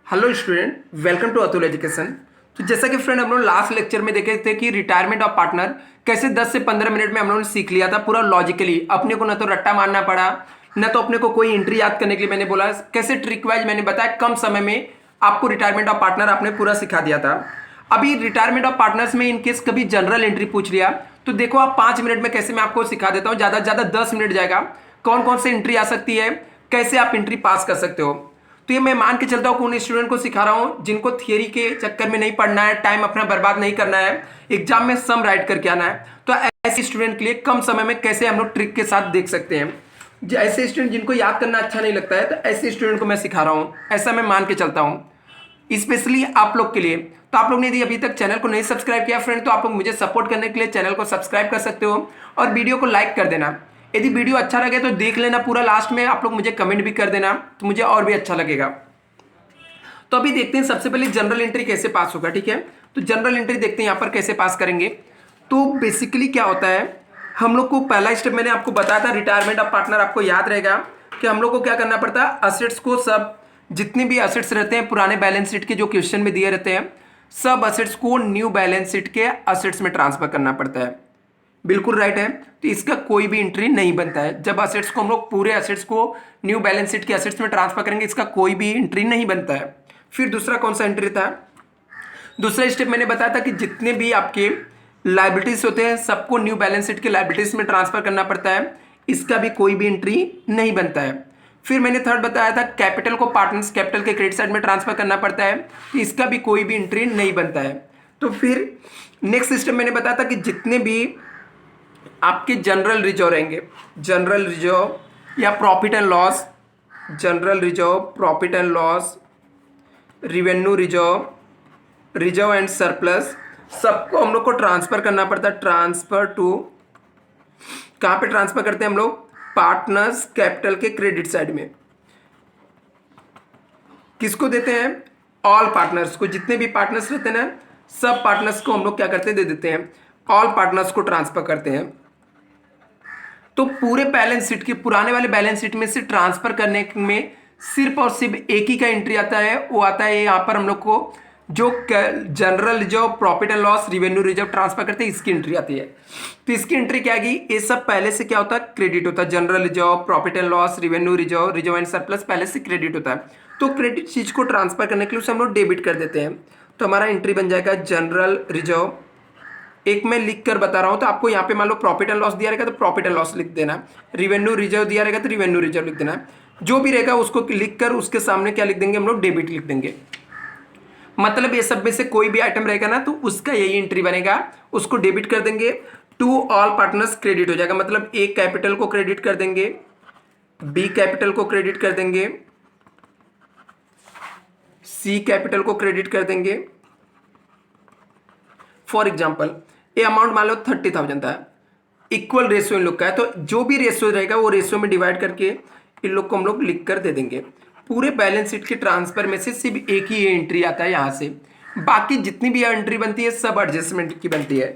Hello student, welcome to Atul education. तो जैसा कि फ्रेंड हम लोग लास्ट लेक्चर में देखे थे कि रिटायरमेंट ऑफ पार्टनर कैसे 10 से 15 मिनट में हम लोगों ने सीख लिया था पूरा लॉजिकली। अपने को ना तो रट्टा मारना पड़ा, ना तो अपने को कोई एंट्री याद करने के लिए मैंने बोला, कैसे ट्रिक वाइज मैंने बताया कम समय में आपको रिटायरमेंट ऑफ पार्टनर आपने पूरा सिखा दिया था। अभी रिटायरमेंट ऑफ पार्टनर्स में इनकेस कभी जनरल एंट्री पूछ लिया तो देखो आप 5 मिनट में कैसे मैं आपको सिखा देता हूँ, ज़्यादा से ज़्यादा 10 मिनट जाएगा। कौन कौन से एंट्री आ सकती है, कैसे आप एंट्री पास कर सकते हो। तो ये मैं मान के चलता हूँ कि उन स्टूडेंट को सिखा रहा हूँ जिनको थियरी के चक्कर में नहीं पढ़ना है, टाइम अपना बर्बाद नहीं करना है, एग्जाम में सम राइट करके आना है। तो ऐसे स्टूडेंट के लिए कम समय में कैसे हम लोग ट्रिक के साथ देख सकते हैं। ऐसे स्टूडेंट जिनको याद करना अच्छा नहीं लगता है, तो ऐसे स्टूडेंट को मैं सिखा रहा हूँ, ऐसा मैं मान के चलता हूँ स्पेशली आप लोग के लिए। तो आप लोग ने यदि अभी तक चैनल को नहीं सब्सक्राइब किया फ्रेंड, तो आप लोग मुझे सपोर्ट करने के लिए चैनल को सब्सक्राइब कर सकते हो और वीडियो को लाइक कर देना। यदि वीडियो अच्छा लगे तो देख लेना पूरा, लास्ट में आप लोग मुझे कमेंट भी कर देना तो मुझे और भी अच्छा लगेगा। तो अभी देखते हैं सबसे पहले जनरल एंट्री कैसे पास होगा। ठीक है, तो जनरल एंट्री देखते हैं यहाँ पर कैसे पास करेंगे। तो बेसिकली क्या होता है, हम लोग को पहला स्टेप मैंने आपको बताया था रिटायरमेंट ऑफ पार्टनर, आपको याद रहेगा कि हम लोग को क्या करना पड़ता है, असेट्स को सब जितने भी असेट्स रहते हैं पुराने बैलेंस शीट के जो क्वेश्चन में दिए रहते हैं, सब असेट्स को न्यू बैलेंस शीट के असेट्स में ट्रांसफर करना पड़ता है। बिल्कुल राइट है। तो इसका कोई भी एंट्री नहीं बनता है। जब असेट्स को हम लोग पूरे असेट्स को न्यू बैलेंस शीट के असेट्स में ट्रांसफर करेंगे, इसका कोई भी एंट्री नहीं बनता है। फिर दूसरा कौन सा एंट्री था, दूसरा स्टेप मैंने बताया था कि जितने भी आपके लाइबिलिटीज होते हैं सबको न्यू बैलेंस शीट के लाइबिलिटीज में ट्रांसफर करना पड़ता है, इसका भी कोई भी एंट्री नहीं बनता है। फिर मैंने थर्ड बताया था कैपिटल को पार्टनर्स कैपिटल के क्रेडिट साइड में ट्रांसफर करना पड़ता है, तो इसका भी कोई भी एंट्री नहीं बनता है। तो फिर नेक्स्ट स्टेप मैंने बताया था कि जितने भी आपके जनरल रिजर्व रहेंगे, जनरल रिजर्व या profit and loss, general reserve, profit and loss, revenue reserve, reserve and surplus, सबको हम लोग को ट्रांसफर करना पड़ता है। ट्रांसफर टू, कहाँ पे ट्रांसफर करते हैं हम लोग, पार्टनर्स कैपिटल के क्रेडिट साइड में। किसको देते हैं, ऑल पार्टनर्स को, जितने भी पार्टनर्स रहते हैं ना सब पार्टनर्स को हम लोग क्या करते हैं, दे देते हैं, ऑल पार्टनर्स को ट्रांसफर करते हैं। तो पूरे बैलेंस शीट के पुराने वाले बैलेंस शीट में से ट्रांसफर करने में सिर्फ और सिर्फ एक ही का एंट्री आता है, वो आता है यहाँ पर हम लोग को जो general reserve, profit and loss, revenue reserve transfer करते हैं, इसकी एंट्री आती है। तो इसकी एंट्री क्या आएगी, ये सब पहले से क्या होता है, क्रेडिट होता है। General reserve, profit and loss, revenue reserve, reserve and surplus पहले से क्रेडिट होता है। तो क्रेडिट चीज को ट्रांसफर करने के लिए उसे हम लोग डेबिट कर देते हैं। तो हमारा एंट्री बन जाएगा जनरल रिजर्व, एक मैं लिख कर बता रहा हूं, तो आपको यहाँ पे मान लो प्रॉफिट एंड लॉस दिया रहेगा तो प्रॉफिट एंड लॉस लिख देना, रिवेन्यू रिजर्व दिया रहेगा तो रिवेन्यू रिजर्व लिख देना, जो भी रहेगा उसको लिख कर उसके सामने क्या लिख देंगे हम लोग, डेबिट लिख देंगे। मतलब ये सब में से कोई भी आइटम रहेगा ना तो उसका यही एंट्री बनेगा, उसको डेबिट कर देंगे। टू ऑल पार्टनर्स क्रेडिट हो जाएगा, मतलब ए कैपिटल को क्रेडिट कर देंगे, बी कैपिटल को क्रेडिट कर देंगे, सी कैपिटल को क्रेडिट कर देंगे। फॉर एग्जाम्पल ये अमाउंट मान लो 30,000 था, इक्वल रेशियो इन लोग का है, तो जो भी रेशियो रहेगा वो रेशियो में डिवाइड करके इन लोग को हम लोग लिख कर दे देंगे। पूरे बैलेंस शीट के ट्रांसफर में से सिर्फ एक ही एंट्री आता है यहाँ से, बाकी जितनी भी एंट्री बनती है सब एडजस्टमेंट की बनती है।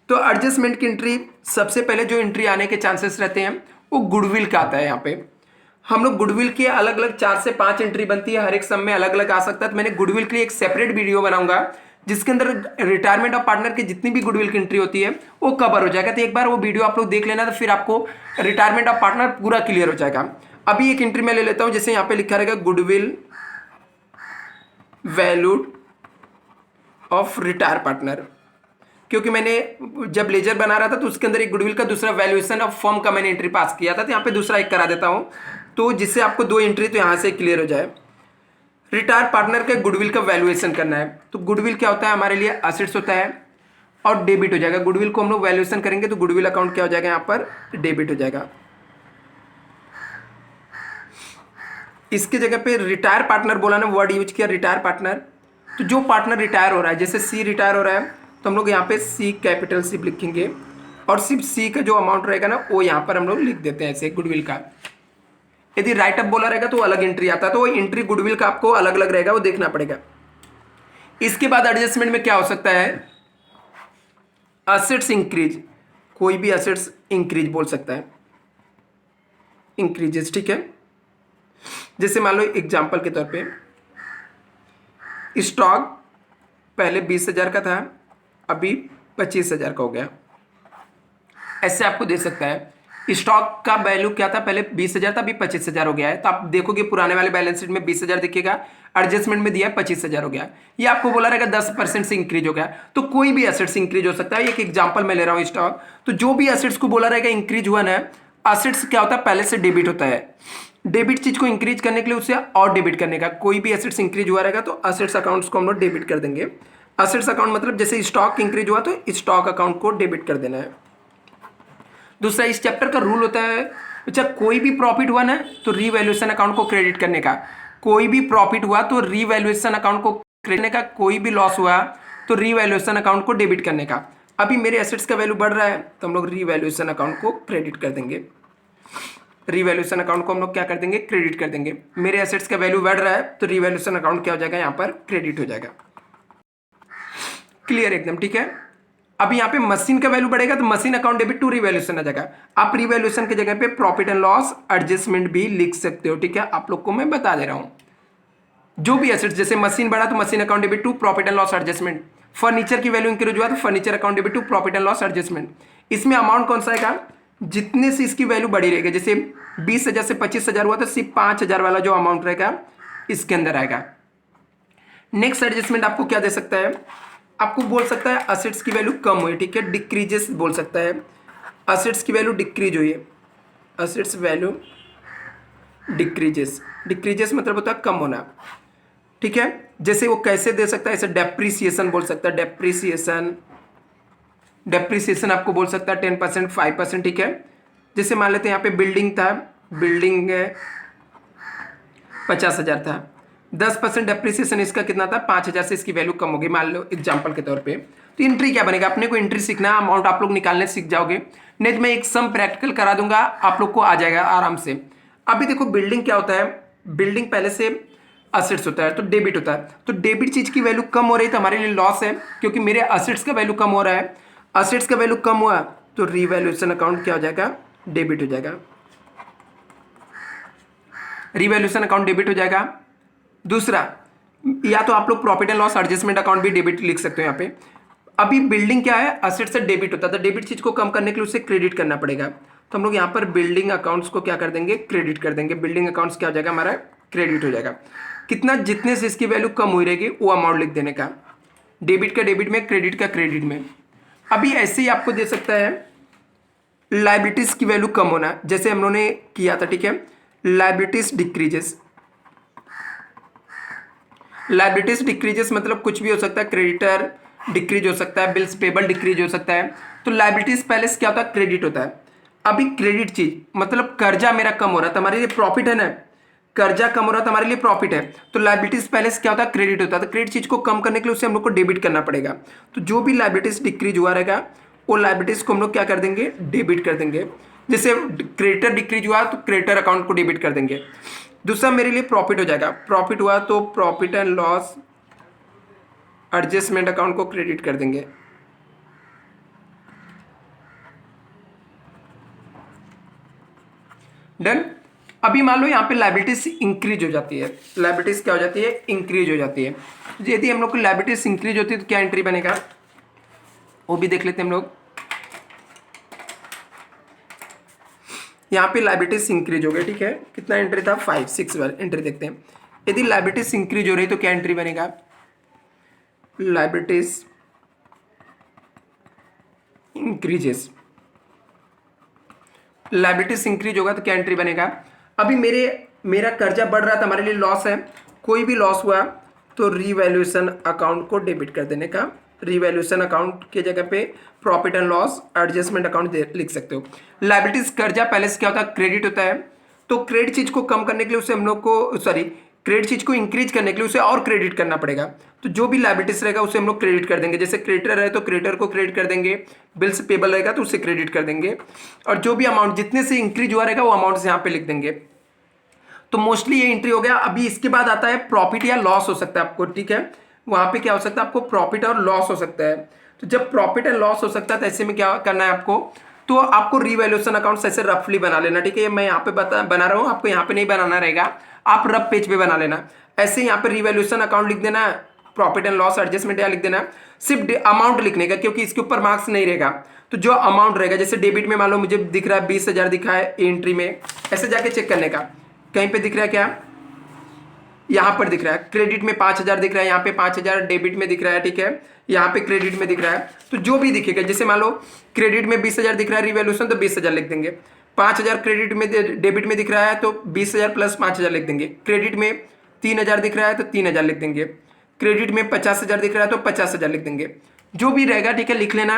तो एडजस्टमेंट की एंट्री सबसे पहले जो एंट्री आने के चांसेस रहते हैं वो गुडविल का आता है। यहाँ पे हम लोग गुडविल की अलग अलग 4 से 5 एंट्री बनती है, हर एक सब में अलग अलग आ सकता है। तो मैंने गुडविल के लिए एक सेपरेट वीडियो बनाऊंगा जिसके अंदर रिटायरमेंट ऑफ पार्टनर की जितनी भी गुडविल की एंट्री होती है वो कवर हो जाएगा। तो एक बार वो वीडियो आप लोग देख लेना, तो फिर आपको रिटायरमेंट ऑफ पार्टनर पूरा क्लियर हो जाएगा। अभी एक एंट्री मैं ले लेता हूं, जैसे यहाँ पे लिखा रहेगा goodwill valued of retire partner, क्योंकि मैंने जब लेजर बना रहा था तो उसके अंदर एक गुडविल का दूसरा वैल्यूएशन ऑफ फर्म का मैंने एंट्री पास किया था, तो यहाँ पे दूसरा एक करा देता हूँ, तो जिससे आपको 2 एंट्री तो यहाँ से क्लियर हो जाए। रिटायर पार्टनर के गुडविल का वैल्यूएशन करना है, तो गुडविल क्या होता है हमारे लिए, असेट्स होता है और डेबिट हो जाएगा। गुडविल को हम लोग वैल्यूएशन करेंगे तो गुडविल अकाउंट क्या हो जाएगा, यहाँ पर डेबिट हो जाएगा। इसके जगह पे रिटायर पार्टनर बोला ना, वर्ड यूज किया रिटायर पार्टनर, तो जो पार्टनर रिटायर हो रहा है, जैसे सी रिटायर हो रहा है तो हम लोग यहाँ पे सी कैपिटल सिर्फ लिखेंगे और सिर्फ सी का जो अमाउंट रहेगा ना वो यहाँ पर हम लोग लिख देते हैं ऐसे गुडविल का। यदि राइट अप बोला रहेगा तो अलग एंट्री आता है, तो वो एंट्री गुडविल का आपको अलग अलग रहेगा, वो देखना पड़ेगा। इसके बाद एडजस्टमेंट में क्या हो सकता है, असेट्स इंक्रीज, कोई भी असेट्स इंक्रीज बोल सकता है, इंक्रीजेस। ठीक है, जैसे मान लो एग्जाम्पल के तौर पे स्टॉक पहले 20,000 का था, अभी 25,000 का हो गया। ऐसे आपको दे सकता है। स्टॉक का वैल्यू क्या था, पहले 20,000 था, अभी 25,000 हो गया है। तो आप देखोगे पुराने वाले बैलेंस शीट में 20,000 दिखेगा, एडजस्टमेंट में दिया है 25,000 हो गया। ये आपको बोला रहेगा 10% से इंक्रीज हो गया। तो कोई भी एसेट्स इंक्रीज हो सकता है। एक एग्जांपल मैं ले रहा हूँ स्टॉक। तो जो भी एसेट्स को बोला रहेगा इंक्रीज हुआ ना, एसेट्स क्या होता है, पहले से डेबिट होता है। डेबिट चीज को इंक्रीज करने के लिए उसे और डेबिट करने का, कोई भी एसेट्स इंक्रीज हुआ रहेगा तो एसेट्स अकाउंट्स को हम लोग डेबिट कर देंगे। एसेट्स अकाउंट मतलब जैसे स्टॉक इंक्रीज हुआ तो स्टॉक अकाउंट को डेबिट कर देना है। दूसरा इस चैप्टर का रूल होता है, अच्छा कोई भी प्रॉफिट हुआ ना तो रीवैल्यूएशन अकाउंट को क्रेडिट करने का। कोई भी प्रॉफिट हुआ तो रीवैल्यूएशन अकाउंट को क्रेडिट करने का। कोई भी लॉस हुआ तो रीवैल्यूएशन अकाउंट को डेबिट करने का। अभी मेरे एसेट्स का वैल्यू बढ़ रहा है तो हम लोग रीवैल्यूएशन अकाउंट को क्रेडिट कर देंगे। रीवैल्यूएशन अकाउंट को हम लोग क्या कर देंगे, क्रेडिट कर देंगे। मेरे एसेट्स का वैल्यू बढ़ रहा है तो रीवैल्यूएशन अकाउंट क्या हो जाएगा, यहाँ पर क्रेडिट हो जाएगा। क्लियर एकदम, ठीक है। अब यहाँ पे मशीन का वैल्यू बढ़ेगा तो machine account debit to revaluation आ जाएगा। आप रिवैल्यूएशन की जगह पे प्रॉफिट एंड लॉस एडजस्टमेंट भी लिख सकते हो, ठीक है। आप लोग को मैं बता दे रहा हूँ। जो भी एसेट्स, जैसे मशीन बढ़ा तो machine account debit to profit and loss adjustment. Furniture की वैल्यू इंक्रीज हुआ तो furniture account debit to profit and loss adjustment. इसमें अमाउंट कौन सा आएगा, जितने से इसकी वैल्यू बढ़ी रहेगी। जैसे 20,000 से 25,000 हुआ तो सिर्फ 5,000 वाला जो अमाउंट रहेगा इसके अंदर आएगा। नेक्स्ट एडजस्टमेंट आपको क्या दे सकता है, आपको बोल सकता है असेट्स की वैल्यू कम हुई, ठीक है, डिक्रीजेस बोल सकता है। असेट्स की वैल्यू डिक्रीज हुई है, असेट्स वैल्यू डिक्रीजेस। डिक्रीजेस मतलब होता है कम होना, ठीक है। जैसे वो कैसे दे सकता है, ऐसे डेप्रीसिएशन बोल सकता है। डेप्रीसिएशन, डेप्रीसिएशन आपको बोल सकता है 10%, 5%, ठीक है। जैसे मान लेते हैं यहाँ पे बिल्डिंग था, बिल्डिंग 50,000 था, 10% डेप्रिसिएशन इसका कितना था, 5,000 से इसकी वैल्यू कम होगी, मान लो एग्जांपल के तौर पे। तो एंट्री क्या बनेगा, अपने को एंट्री सीखना, अमाउंट आप लोग निकालने सीख जाओगे। नहीं तो मैं एक सम प्रैक्टिकल करा दूंगा, आप लोग को आ जाएगा आराम से। अभी देखो बिल्डिंग क्या होता है, बिल्डिंग पहले से असेट्स होता है तो डेबिट होता है। तो डेबिट चीज की वैल्यू कम हो रही है तो हमारे लिए लॉस है, क्योंकि मेरे असेट्स का वैल्यू कम हो रहा है। असेट्स का वैल्यू कम हुआ तो रीवैल्यूएशन अकाउंट क्या हो जाएगा, डेबिट हो जाएगा। रीवैल्यूएशन अकाउंट डेबिट हो जाएगा। दूसरा, या तो आप लोग profit and loss adjustment account भी डेबिट लिख सकते हो यहाँ पे। अभी बिल्डिंग क्या है, असेट से डेबिट होता है, तो डेबिट चीज को कम करने के लिए उसे क्रेडिट करना पड़ेगा। तो हम लोग यहाँ पर बिल्डिंग अकाउंट्स को क्या कर देंगे, क्रेडिट कर देंगे। बिल्डिंग अकाउंट्स क्या हो जाएगा, हमारा क्रेडिट हो जाएगा। कितना, जितने से इसकी वैल्यू कम हुई रहेगी वो अमाउंट लिख देने का। डेबिट का डेबिट में, क्रेडिट का क्रेडिट में। अभी ऐसे ही आपको दे सकता है लाइबिलिटीज की वैल्यू कम होना, जैसे हम लोगों ने किया था, ठीक है। लाइबिलिटीज डिक्रीजेस, लाइबिलिटीज डिक्रीजेस मतलब कुछ भी हो सकता है, क्रेडिटर डिक्रीज हो सकता है, बिल्स पेबल डिक्रीज हो सकता है। तो लाइबिलिटीज पहले से क्या होता है, क्रेडिट होता है। अभी क्रेडिट चीज मतलब कर्जा मेरा कम हो रहा था, हमारे लिए प्रॉफिट है ना, कर्जा कम हो रहा था हमारे लिए प्रॉफिट है। तो लाइबिलिटीज पहले से क्या होता है, क्रेडिट होता है। तो क्रेडिट चीज को कम करने के लिए उसे हम लोग को डेबिट करना पड़ेगा। तो जो भी लाइबिलिटीज डिक्रीज हुआ रहेगा वो लाइबिलिटीज को हम लोग क्या कर देंगे, डेबिट कर देंगे। जैसे क्रेडिटर डिक्रीज हुआ तो क्रेडिटर अकाउंट को डेबिट कर देंगे। दूसरा मेरे लिए प्रॉफिट हो जाएगा, प्रॉफिट हुआ तो profit and loss adjustment account को क्रेडिट कर देंगे। डन। अभी मान लो यहाँ पे लाइबिलिटीज इंक्रीज हो जाती है, लाइबिलिटीज क्या हो जाती है, इंक्रीज हो जाती है। यदि हम लोग को लाइबिलिटीज इंक्रीज होती है तो क्या एंट्री बनेगा, वो भी देख लेते हैं हम लोग। यहाँ पे लाइबिलिटीज इंक्रीज हो गई, ठीक है। कितना एंट्री था, 5, 6 एंट्री देखते हैं। यदि लाइबिलिटीज इंक्रीज हो रही तो क्या एंट्री बनेगा, लाइबिलिटीज इंक्रीजेस। लाइबिलिटीज इंक्रीज होगा तो क्या एंट्री बनेगा। अभी मेरा कर्जा बढ़ रहा था, हमारे लिए लॉस है, कोई भी लॉस हुआ तो रीवैल्यूएशन अकाउंट को डेबिट कर देने का। रीवैल्यूएशन अकाउंट की जगह पे profit and loss adjustment account लिख सकते हो। लाइबिलिटीज कर्जा पहले से क्या होता है, क्रेडिट होता है। तो क्रेडिट चीज को कम करने के लिए उसे हम लोग को, सॉरी, क्रेडिट चीज को इंक्रीज करने के लिए उसे और क्रेडिट करना पड़ेगा। तो जो भी लाइबिलिटीज रहेगा उसे हम लोग क्रेडिट कर देंगे। जैसे क्रेडिटर है तो क्रेडिटर को क्रेडिट कर देंगे, बिल्स पेबल रहेगा तो उसे क्रेडिट कर देंगे, और जो भी अमाउंट जितने से इंक्रीज हुआ रहेगा वो अमाउंट यहाँ पे लिख देंगे। तो मोस्टली ये एंट्री हो गया। अभी इसके बाद आता है प्रॉफिट या लॉस हो सकता है आपको, ठीक है। वहां पे क्या हो सकता है, आपको प्रॉफिट और लॉस हो सकता है। तो जब प्रॉफिट एंड लॉस हो सकता है तो ऐसे में क्या करना है आपको, तो आपको रीवैल्यूएशन अकाउंट ऐसे रफली बना लेना, ठीक है। मैं यहाँ पे बना रहा हूँ, आपको यहाँ पे नहीं बनाना रहेगा, आप रफ पेज पे बना लेना। ऐसे यहाँ पे रीवैल्यूएशन अकाउंट लिख देना, प्रॉफिट एंड लॉस एडजस्टमेंट यहाँ लिख देना, सिर्फ अमाउंट लिखने का, क्योंकि इसके ऊपर मार्क्स नहीं रहेगा। तो जो अमाउंट रहेगा, जैसे डेबिट में मान लो मुझे दिख रहा है 20,000 दिखा है एंट्री में, ऐसे जाके चेक करने का। कहीं पे दिख रहा है क्या, यहाँ पर दिख रहा है क्रेडिट में 5,000 दिख रहा है, यहाँ पे 5,000 डेबिट में दिख रहा है, ठीक है, यहाँ पे क्रेडिट में दिख रहा है। तो जो भी दिखेगा, जैसे मान लो क्रेडिट में 20,000 दिख रहा है रिवैल्यूएशन, तो 20,000 लिख देंगे। 5,000 क्रेडिट में डेबिट में दिख रहा है तो 20,000 प्लस 5,000 लिख देंगे। क्रेडिट में 3,000 दिख रहा है तो 3,000 लिख देंगे। क्रेडिट में 50,000 दिख रहा है तो 50,000 लिख देंगे। जो भी रहेगा, ठीक है, लिख लेना,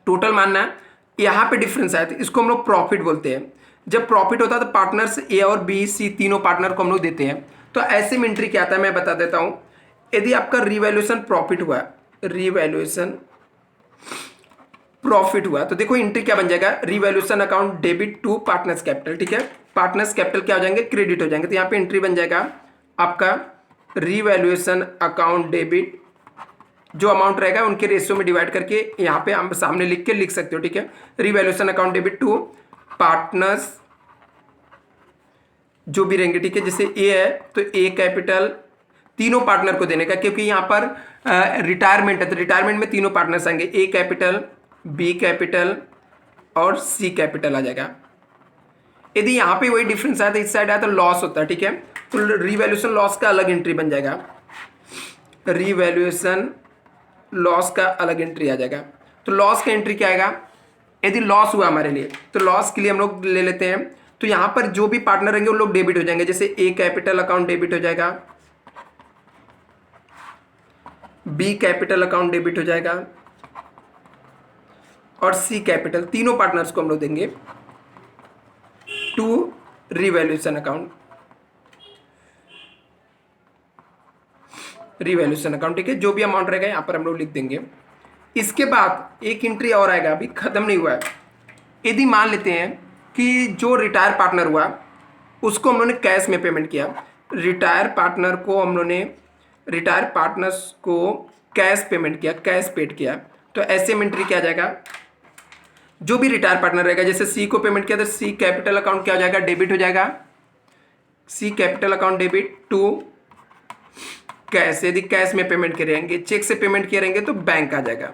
टोटल मानना। यहाँ पे डिफरेंस आया तो इसको हम लोग प्रॉफिट बोलते हैं। जब प्रॉफिट होता है तो पार्टनर्स ए और बी सी तीनों पार्टनर को हम लोग देते हैं। तो ऐसे में एंट्री क्या आता है मैं बता देता हूं। यदि आपका रिवैल्यूएशन प्रॉफिट हुआ, रिवैल्यूएशन प्रॉफिट हुआ, तो देखो एंट्री क्या बन जाएगा, revaluation account debit to partners capital, ठीक है। पार्टनर्स कैपिटल क्या हो जाएंगे, क्रेडिट हो जाएंगे। तो यहाँ पे एंट्री बन जाएगा आपका रिवैल्यूएशन अकाउंट डेबिट, जो अमाउंट रहेगा उनके रेशियो में डिवाइड करके यहाँ पे हम सामने लिख के लिख सकते हो, ठीक है। Revaluation account debit to partners जो भी रहेंगे, ठीक है। जैसे ए है तो ए कैपिटल तीनों पार्टनर को देने का, क्योंकि यहाँ पर रिटायरमेंट है तो रिटायरमेंट में तीनों पार्टनर्स आएंगे, ए कैपिटल, बी कैपिटल और सी कैपिटल आ जाएगा। यदि यहाँ पे वही डिफरेंस आया तो इस साइड आया तो लॉस होता है, ठीक है। तो रिवैल्यूएशन लॉस का अलग एंट्री बन जाएगा, रिवैल्यूएशन लॉस का अलग एंट्री आ जाएगा। तो लॉस का एंट्री क्या आएगा, यदि लॉस हुआ हमारे लिए तो लॉस के लिए हम लोग ले लेते हैं। तो यहां पर जो भी पार्टनर रहेंगे वो लोग डेबिट हो जाएंगे। जैसे ए कैपिटल अकाउंट डेबिट हो जाएगा, बी कैपिटल अकाउंट डेबिट हो जाएगा और सी कैपिटल, तीनों पार्टनर्स को हम लोग देंगे to revaluation account, revaluation account, ठीक है। जो भी अमाउंट रहेगा यहां पर हम लोग लिख देंगे। इसके बाद एक एंट्री और आएगा, अभी खत्म नहीं हुआ है। यदि मान लेते हैं कि जो रिटायर पार्टनर हुआ उसको हम लोगों ने कैश में पेमेंट किया, रिटायर पार्टनर्स को कैश पेमेंट किया, कैश पेड किया, तो ऐसे में एंट्री क्या आ जाएगा, जो भी रिटायर पार्टनर रहेगा, जैसे सी को पेमेंट किया तो सी कैपिटल अकाउंट क्या हो जाएगा, डेबिट हो जाएगा, C capital account debit to cash. यदि कैश में पेमेंट किए रहेंगे, चेक से पेमेंट किए रहेंगे तो बैंक आ जाएगा,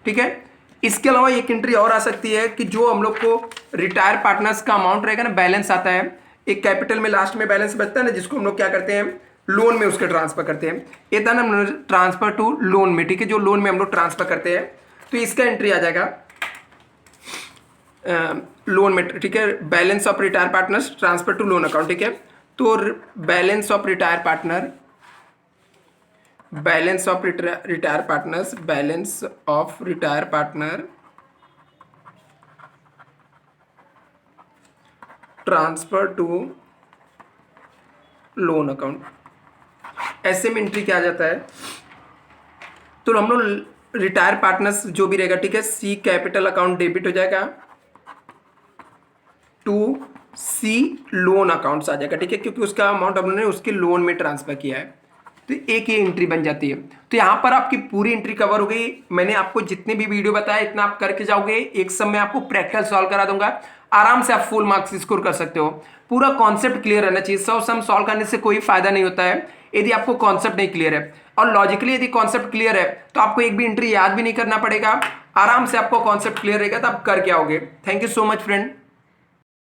ठीक है। इसके अलावा एक एंट्री और आ सकती है कि जो हम लोग को रिटायर पार्टनर्स का अमाउंट रहेगा ना, बैलेंस आता है एक कैपिटल में, लास्ट में बैलेंस बचता है ना, जिसको हम लोग क्या करते हैं, लोन में उसके ट्रांसफर करते हैं। ये था ना ट्रांसफर टू लोन में, ठीक है, जो लोन में हम लोग ट्रांसफर करते हैं, तो इसका एंट्री आ जाएगा लोन में, ठीक है। Balance of retire partners transfer to loan account, ठीक है। तो balance of retire partner, balance of retire partners, balance of retire partner transfer to loan account, ऐसे में एंट्री क्या आ जाता है। तो हम लोग रिटायर पार्टनर्स जो भी रहेगा, ठीक है, सी कैपिटल अकाउंट डेबिट हो जाएगा टू सी लोन अकाउंट्स आ जाएगा, ठीक है, क्योंकि उसका अमाउंट हम लोगों ने उसके लोन में ट्रांसफर किया है। तो एक ही एंट्री बन जाती है। तो यहाँ पर आपकी पूरी एंट्री कवर हो गई। मैंने आपको जितने भी वीडियो बताया इतना आप करके जाओगे, एक सब में आपको प्रैक्टिकल सॉल्व करा दूंगा, आराम से आप फुल मार्क्स स्कोर कर सकते हो। पूरा कॉन्सेप्ट क्लियर रहना चाहिए, 100 सम सॉल्व करने से कोई फायदा नहीं होता है यदि आपको कॉन्सेप्ट नहीं क्लियर है। और लॉजिकली यदि कॉन्सेप्ट क्लियर है तो आपको एक भी एंट्री याद भी नहीं करना पड़ेगा, आराम से आपको कॉन्सेप्ट क्लियर रहेगा तो आप करके आओगे। Thank you so much friend.